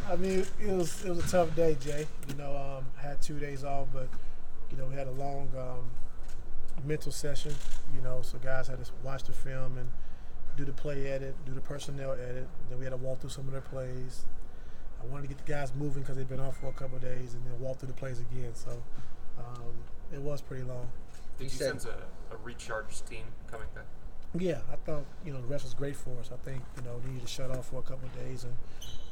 I mean, it was a tough day, Jay. Had 2 days off, but we had a long mental session. So guys had to watch the film and do the play edit, do the personnel edit. Then we had to walk through some of their plays. I wanted to get the guys moving because they've been off for a couple of days, and then walk through the plays again. So it was pretty long. Did you sense a recharged team coming back? Yeah, I thought the rest was great for us. I think they needed to shut off for a couple of days and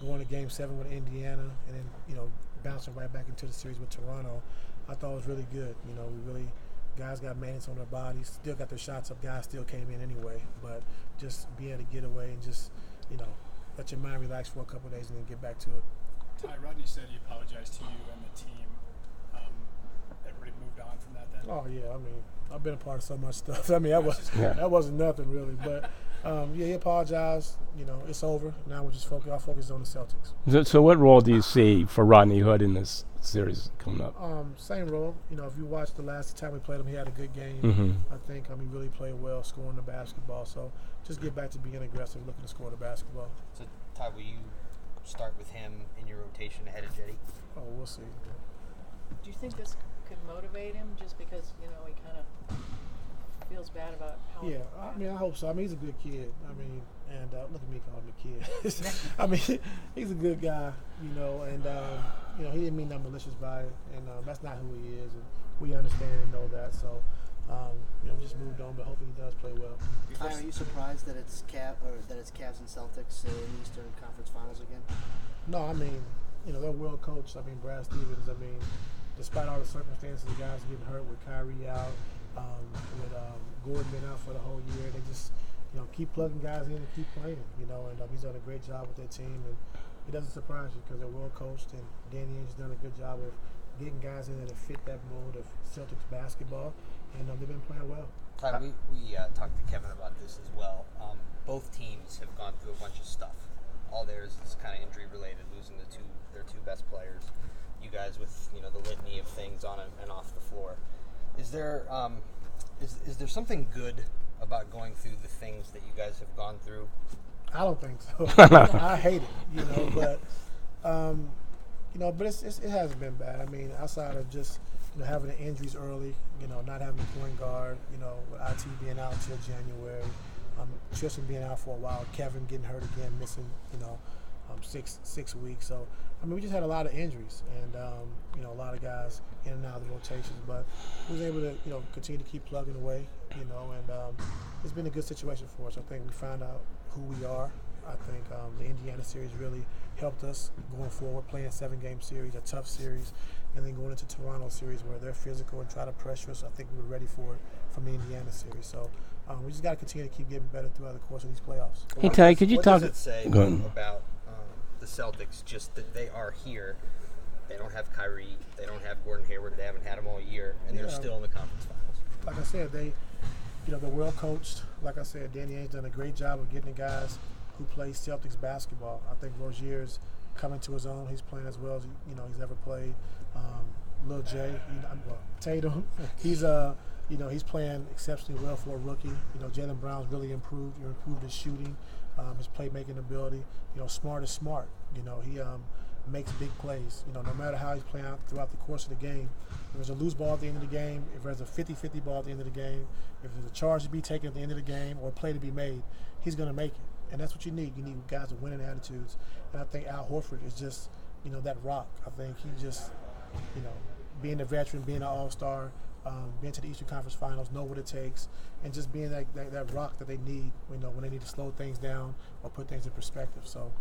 going to Game 7 with Indiana, and then bouncing right back into the series with Toronto. I thought it was really good. We really guys got maintenance on their bodies, still got their shots up. Guys still came in anyway, but just be able to get away and just let your mind relax for a couple of days and then get back to it. Rodney said he apologized to you and the team. Everybody moved on from that then? Oh, yeah. I mean, I've been a part of so much stuff. I mean, that wasn't nothing really. But, he apologized. It's over. Now we're just focused on the Celtics. So what role do you see for Rodney Hood in this series coming up? Same role. If you watched the last time we played him, he had a good game. Mm-hmm. I think he really played well scoring the basketball. So just get back to being aggressive, looking to score the basketball. So, Ty, will you start with him in your rotation ahead of Jetty? Oh, we'll see. Do you think this could motivate him just because, he kind of feels bad about how... Yeah, I mean, I hope so. I mean, he's a good kid. I mean, and look at me calling him a kid. I mean, he's a good guy, and, he didn't mean nothing malicious by it, and that's not who he is, and we understand and know that. So, we just moved on, but hopefully he does play well. Ty, are you surprised that it's Cavs and Celtics in the Eastern Conference Finals again? No, I mean, they're well coached. I mean, Brad Stevens. I mean, despite all the circumstances, the guys getting hurt with Kyrie out, with Gordon being out for the whole year, they just keep plugging guys in and keep playing. And he's done a great job with their team, and it doesn't surprise you because they're well coached, and Danny Ainge's done a good job of getting guys in there to fit that mold of Celtics basketball, and they've been playing well. Ty, we talked to Kevin about this as well. Both teams have gone through a bunch of stuff. All theirs is kind of injury related, losing their two best players. You guys with the litany of things on and off the floor. Is there something good about going through the things that you guys have gone through? I don't think so. I hate it, but but it hasn't been bad. I mean, outside of just having the injuries early, not having a point guard, with IT being out until January, Tristan being out for a while, Kevin getting hurt again, missing 6 weeks. So I mean, we just had a lot of injuries, and a lot of guys in and out of the rotations, but we was able to continue to keep plugging away, and it's been a good situation for us. I think we found out who we are. I think the Indiana series really helped us going forward, playing a 7-game series, a tough series, and then going into Toronto series where they're physical and try to pressure us. I think we were ready for it from the Indiana series. So we just got to continue to keep getting better throughout the course of these playoffs. Hey, Ty, could you talk? What does it say about the Celtics, just that they are here? They don't have Kyrie. They don't have Gordon Hayward. They haven't had him all year, and they're still in the conference finals. Like I said, they're well coached. Like I said, Danny Ainge's done a great job of getting the guys who play Celtics basketball. I think Rozier's coming to his own. He's playing as well as he's ever played. Lil J, Tatum, he's playing exceptionally well for a rookie. Jaylen Brown's really improved his shooting, his playmaking ability. Smart is smart. He makes big plays. No matter how he's playing out throughout the course of the game, if there's a loose ball at the end of the game, if there's a 50-50 ball at the end of the game, if there's a charge to be taken at the end of the game or a play to be made, he's going to make it. And that's what you need. You need guys with winning attitudes. And I think Al Horford is just, that rock. I think he just, being a veteran, being an all-star, being to the Eastern Conference Finals, know what it takes, and just being that rock that they need, when they need to slow things down or put things in perspective. So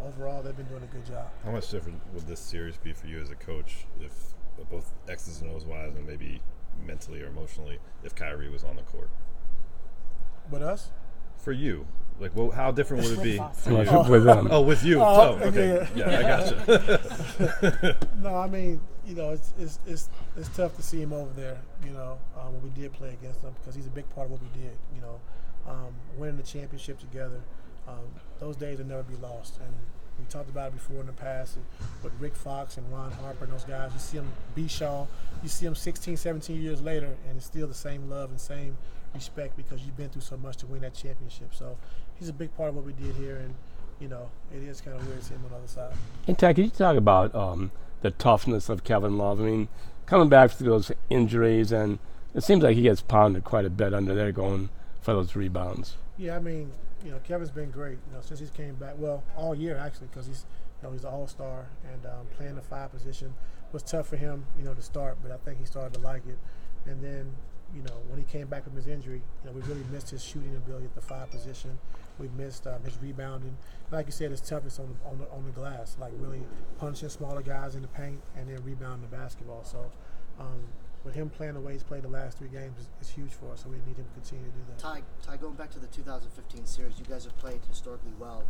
overall, they've been doing a good job. How much different would this series be for you as a coach if both X's and O's wise and maybe mentally or emotionally if Kyrie was on the court? With us? For you. Like, well, how different would it be for you? With them. Oh, with you. Oh, okay. Yeah, I gotcha. No, I mean, it's tough to see him over there, when we did play against him, because he's a big part of what we did, winning the championship together. Those days will never be lost. And we talked about it before in the past with Rick Fox and Ron Harper and those guys. You see them, Bishaw, you see them 16, 17 years later, and it's still the same love and same respect because you've been through so much to win that championship. So he's a big part of what we did here, and it is kind of weird to see him on the other side. And Ty, can you talk about the toughness of Kevin Love? I mean, coming back through those injuries, and it seems like he gets pounded quite a bit under there going for those rebounds. Yeah, I mean, Kevin's been great, since he's came back. Well, all year actually, because he's an all-star and playing the 5 position was tough for him, to start, but I think he started to like it. And then, when he came back from his injury, we really missed his shooting ability at the 5 position. We missed his rebounding. Like you said, his toughness on the glass, like really punching smaller guys in the paint and then rebounding the basketball. So, with him playing the way he's played the last 3 games, it's huge for us. So we need him to continue to do that. Ty, going back to the 2015 series, you guys have played historically well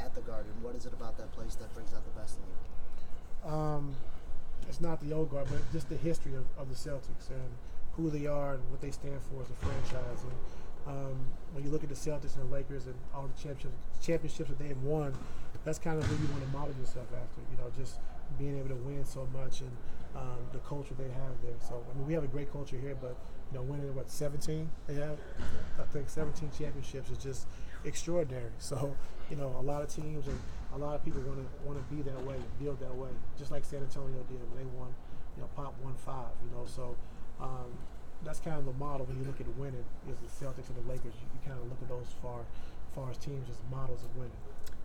at the Garden. What is it about that place that brings out the best in you? It's not the old guard, but just the history of the Celtics and who they are and what they stand for as a franchise. And when you look at the Celtics and the Lakers and all the championships that they have won, that's kind of who you want to model yourself after. Just being able to win so much and the culture they have there. So I mean, we have a great culture here, but winning 17 they have, I think 17 championships is just extraordinary. So a lot of teams and a lot of people want to be that way, build that way, just like San Antonio did when they won, Pop won 5. So that's kind of the model when you look at winning is the Celtics and the Lakers. You kind of look at those far as teams as models of winning.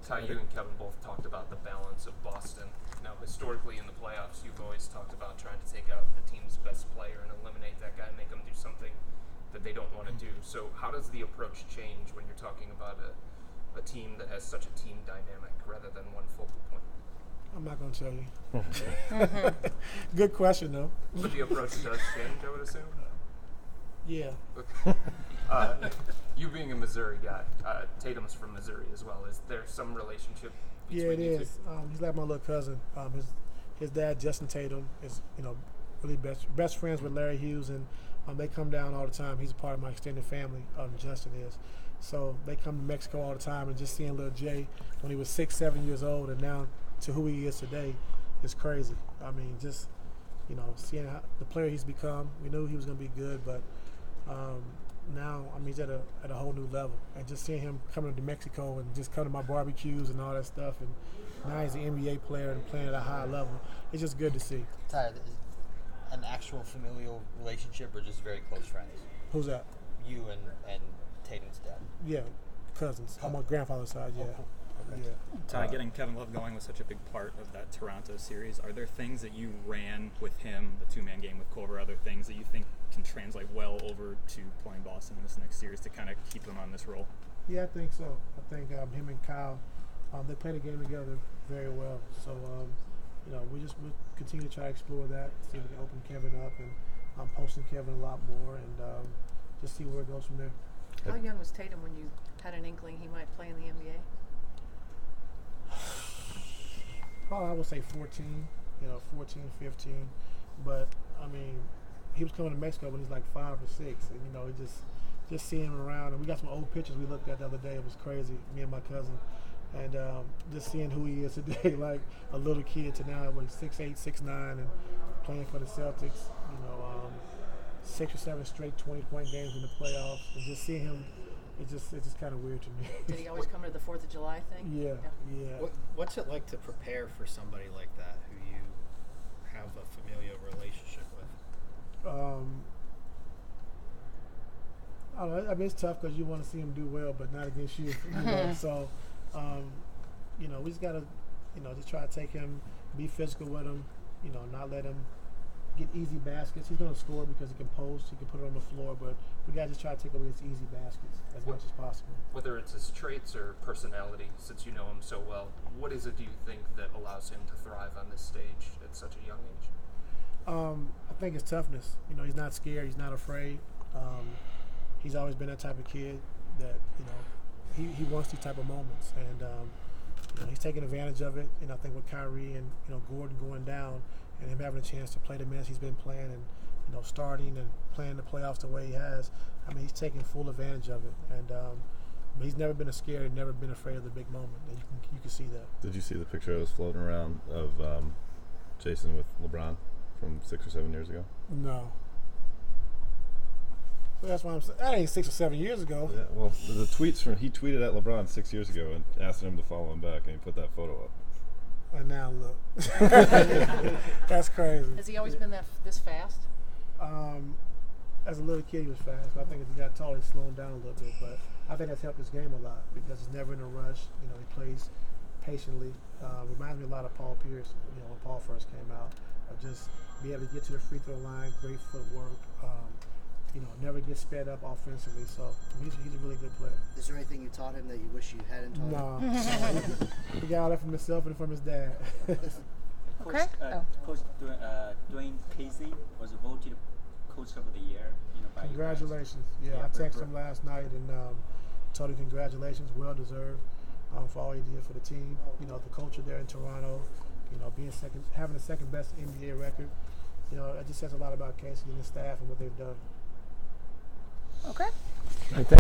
Ty, you and Kevin both talked about the balance of Boston. Now, historically in the playoffs, you've always talked about trying to take out the team's best player and eliminate that guy and make them do something that they don't want to do. So how does the approach change when you're talking about a team that has such a team dynamic rather than one focal point? I'm not going to tell you. Good question, though. But the approach does change, I would assume? Yeah. You being a Missouri guy, Tatum's from Missouri as well. Is there some relationship between Yeah, it you is. He's like my little cousin. His dad, Jayson Tatum, is really best friends with Larry Hughes, and they come down all the time. He's a part of my extended family. Justin is. So they come to Mexico all the time, and just seeing little Jay when he was 6, 7 years old, and now to who he is today is crazy. I mean, just seeing how the player he's become. We knew he was going to be good, but now he's at a whole new level. And just seeing him coming to Mexico and just come to my barbecues and all that stuff, and now he's an NBA player and playing at a high level. It's just good to see. Ty, an actual familial relationship or just very close friends? Who's that? You and Tatum's dad. Yeah, cousins. On my grandfather's side. Yeah. Cool. Okay. Yeah. Ty, getting Kevin Love going was such a big part of that Toronto series. Are there things that you ran with him, the 2-man game with Culver, other things that you think can translate well over to playing Boston in this next series to kind of keep them on this roll? Yeah, I think so. I think him and Kyle, they play the game together very well. So, we'll continue to try to explore that, see if we can open Kevin up, and I'm posting Kevin a lot more, and just see where it goes from there. How young was Tatum when you had an inkling he might play in the NBA? Probably I would say 14, 14, 15. But, I mean, he was coming to Mexico when he was like 5 or 6. And, just seeing him around. And we got some old pictures we looked at the other day. It was crazy, me and my cousin. And just seeing who he is today, like a little kid to now, like 6'8", 6'9", and playing for the Celtics, 6 or 7 straight 20-point games in the playoffs. And just seeing him, it's just kind of weird to me. Did he always come to the 4th of July thing? Yeah. What's it like to prepare for somebody like that who you have a familial relationship with? I don't know. I mean, it's tough because you want to see him do well, but not against you. So, we just gotta, just try to take him, be physical with him, not let him get easy baskets. He's gonna score because he can post, he can put it on the floor, but we gotta just try to take away his easy baskets as much as possible. Whether it's his traits or personality, since you know him so well, what is it do you think that allows him to thrive on this stage at such a young age? I think it's toughness. He's not scared, he's not afraid. He's always been that type of kid that, he wants these type of moments, and he's taking advantage of it. And I think with Kyrie and Gordon going down and him having a chance to play the minutes he's been playing and starting and playing the playoffs the way he has, I mean, he's taking full advantage of it. And but he's never been scared, never been afraid of the big moment. And you can see that. Did you see the picture that was floating around of Jayson with LeBron from 6 or 7 years ago? No. So that's why I'm saying that ain't 6 or 7 years ago. Yeah, well, the tweets from he tweeted at LeBron 6 years ago and asked him to follow him back, and he put that photo up. And now look, that's crazy. Has he always been this fast? As a little kid, he was fast. But I think as he got taller, he slowed down a little bit. But I think that's helped his game a lot because he's never in a rush. You know, he plays patiently. Reminds me a lot of Paul Pierce. You know, when Paul first came out, of just be able to get to the free throw line, great footwork. You know, never get sped up offensively. So he's a really good player. Is there anything you taught him that you wish you hadn't taught him? No, he got all that from himself and from his dad. Okay. Coach Dwayne Casey was voted Coach of the Year. You know, by Congratulations. Yeah, I texted him last night and told him congratulations, well deserved for all he did for the team. You know, the culture there in Toronto. You know, having the second best NBA record. You know, it just says a lot about Casey and his staff and what they've done. Okay. I think